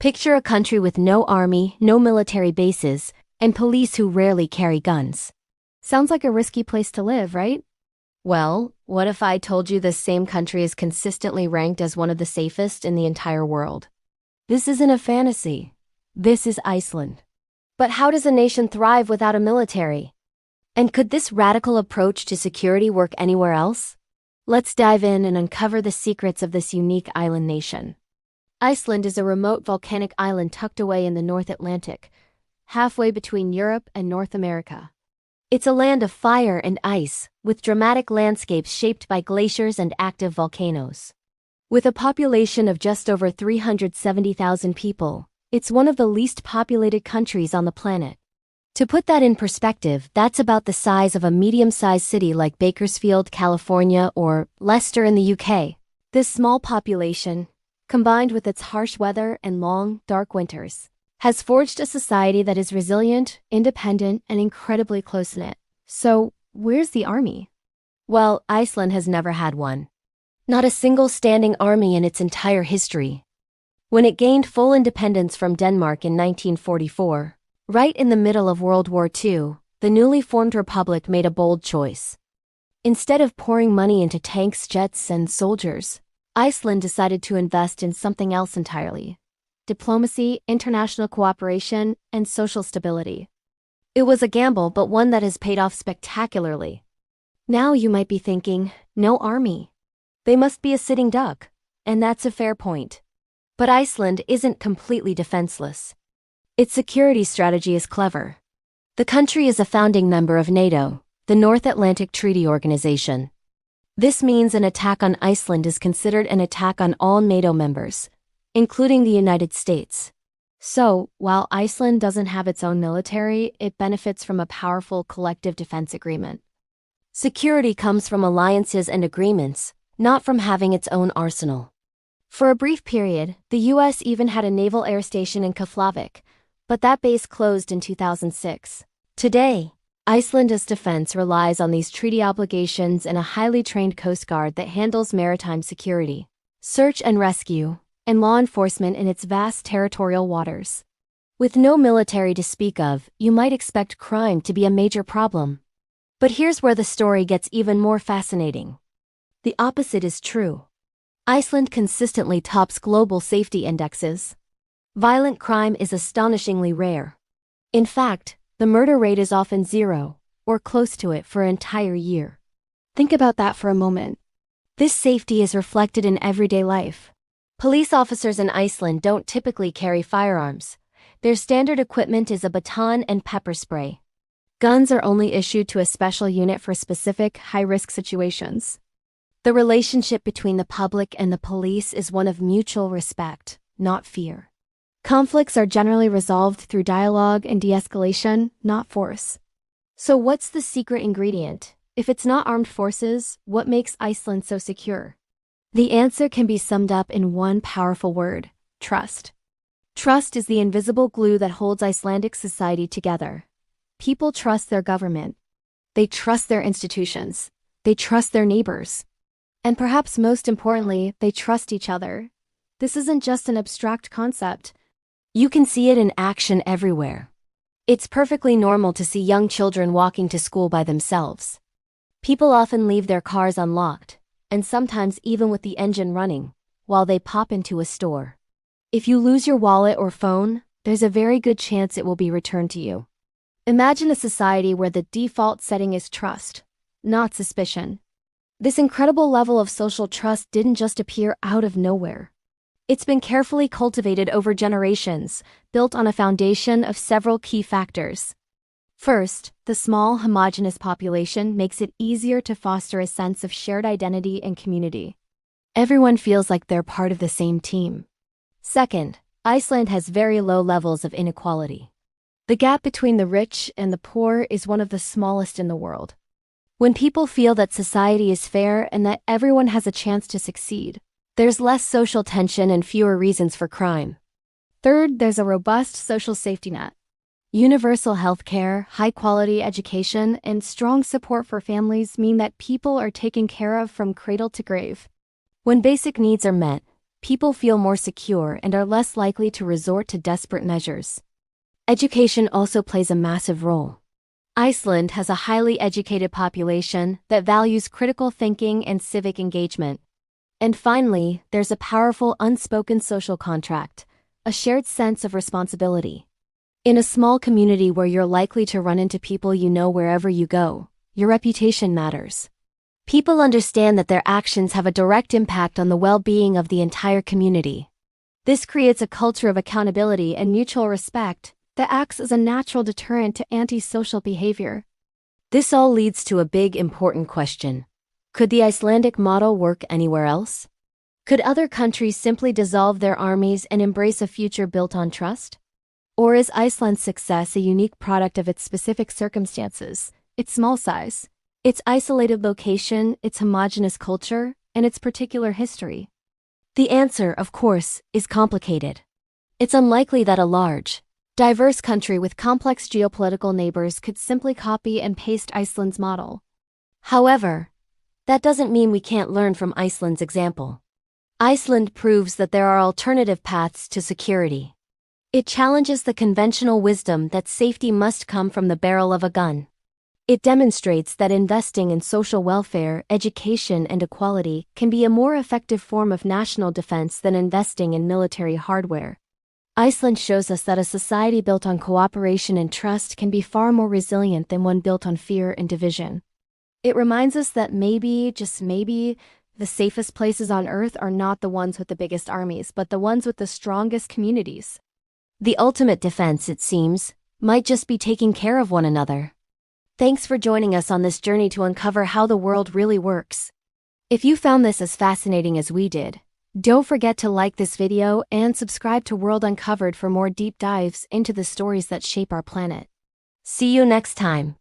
Picture a country with no army, no military bases, and police who rarely carry guns. Sounds like a risky place to live, right? Well, what if I told you this same country is consistently ranked as one of the safest in the entire world? This isn't a fantasy. This is Iceland. But how does a nation thrive without a military? And could this radical approach to security work anywhere else? Let's dive in and uncover the secrets of this unique island nation. Iceland is a remote volcanic island tucked away in the North Atlantic, halfway between Europe and North America. It's a land of fire and ice, with dramatic landscapes shaped by glaciers and active volcanoes. With a population of just over 370,000 people, it's one of the least populated countries on the planet. To put that in perspective, that's about the size of a medium-sized city like Bakersfield, California, or Leicester in the UK. This small population, combined with its harsh weather and long, dark winters, has forged a society that is resilient, independent, and incredibly close-knit. So, where's the army? Well, Iceland has never had one. Not a single standing army in its entire history. When it gained full independence from Denmark in 1944, right in the middle of World War II, the newly formed republic made a bold choice. Instead of pouring money into tanks, jets, and soldiers, Iceland decided to invest in something else entirely: diplomacy, international cooperation, and social stability. It was a gamble, but one that has paid off spectacularly. Now you might be thinking, no army. They must be a sitting duck, and that's a fair point. But Iceland isn't completely defenseless. Its security strategy is clever. The country is a founding member of NATO, the North Atlantic Treaty Organization. This means an attack on Iceland is considered an attack on all NATO members, including the United States. So, while Iceland doesn't have its own military, it benefits from a powerful collective defense agreement. Security comes from alliances and agreements, not from having its own arsenal. For a brief period, the U.S. even had a naval air station in Keflavik, but that base closed in 2006. Today, Iceland's defense relies on these treaty obligations and a highly trained coast guard that handles maritime security, search and rescue, and law enforcement in its vast territorial waters. With no military to speak of, you might expect crime to be a major problem. But here's where the story gets even more fascinating. The opposite is true. Iceland consistently tops global safety indexes. Violent crime is astonishingly rare. In fact, the murder rate is often zero, or close to it, for an entire year. Think about that for a moment. This safety is reflected in everyday life. Police officers in Iceland don't typically carry firearms. Their standard equipment is a baton and pepper spray. Guns are only issued to a special unit for specific, high-risk situations. The relationship between the public and the police is one of mutual respect, not fear. Conflicts are generally resolved through dialogue and de-escalation, not force. So what's the secret ingredient? If it's not armed forces, what makes Iceland so secure? The answer can be summed up in one powerful word: trust. Trust is the invisible glue that holds Icelandic society together. People trust their government. They trust their institutions. They trust their neighbors. And perhaps most importantly, they trust each other. This isn't just an abstract concept. You can see it in action everywhere. It's perfectly normal to see young children walking to school by themselves. People often leave their cars unlocked, and sometimes even with the engine running, while they pop into a store. If you lose your wallet or phone, there's a very good chance it will be returned to you. Imagine a society where the default setting is trust, not suspicion. This incredible level of social trust didn't just appear out of nowhere. It's been carefully cultivated over generations, built on a foundation of several key factors. First, the small, homogeneous population makes it easier to foster a sense of shared identity and community. Everyone feels like they're part of the same team. Second, Iceland has very low levels of inequality. The gap between the rich and the poor is one of the smallest in the world. When people feel that society is fair and that everyone has a chance to succeed, there's less social tension and fewer reasons for crime. Third, there's a robust social safety net. Universal health care, high-quality education, and strong support for families mean that people are taken care of from cradle to grave. When basic needs are met, People feel more secure and are less likely to resort to desperate measures. Education also plays a massive role. Iceland has a highly educated population that values critical thinking and civic engagement. And finally, there's a powerful unspoken social contract, a shared sense of responsibility. In a small community where you're likely to run into people you know wherever you go, your reputation matters. People understand that their actions have a direct impact on the well-being of the entire community. This creates a culture of accountability and mutual respect that acts as a natural deterrent to antisocial behavior. This all leads to a big, important question. Could the Icelandic model work anywhere else? Could other countries simply dissolve their armies and embrace a future built on trust? Or is Iceland's success a unique product of its specific circumstances, its small size, its isolated location, its homogeneous culture, and its particular history? The answer, of course, is complicated. It's unlikely that a large, diverse country with complex geopolitical neighbors could simply copy and paste Iceland's model. However, that doesn't mean we can't learn from Iceland's example. Iceland proves that there are alternative paths to security. It challenges the conventional wisdom that safety must come from the barrel of a gun. It demonstrates that investing in social welfare, education, and equality can be a more effective form of national defense than investing in military hardware. Iceland shows us that a society built on cooperation and trust can be far more resilient than one built on fear and division. It reminds us that maybe, just maybe, the safest places on Earth are not the ones with the biggest armies, but the ones with the strongest communities. The ultimate defense, it seems, might just be taking care of one another. Thanks for joining us on this journey to uncover how the world really works. If you found this as fascinating as we did, don't forget to like this video and subscribe to World Uncovered for more deep dives into the stories that shape our planet. See you next time.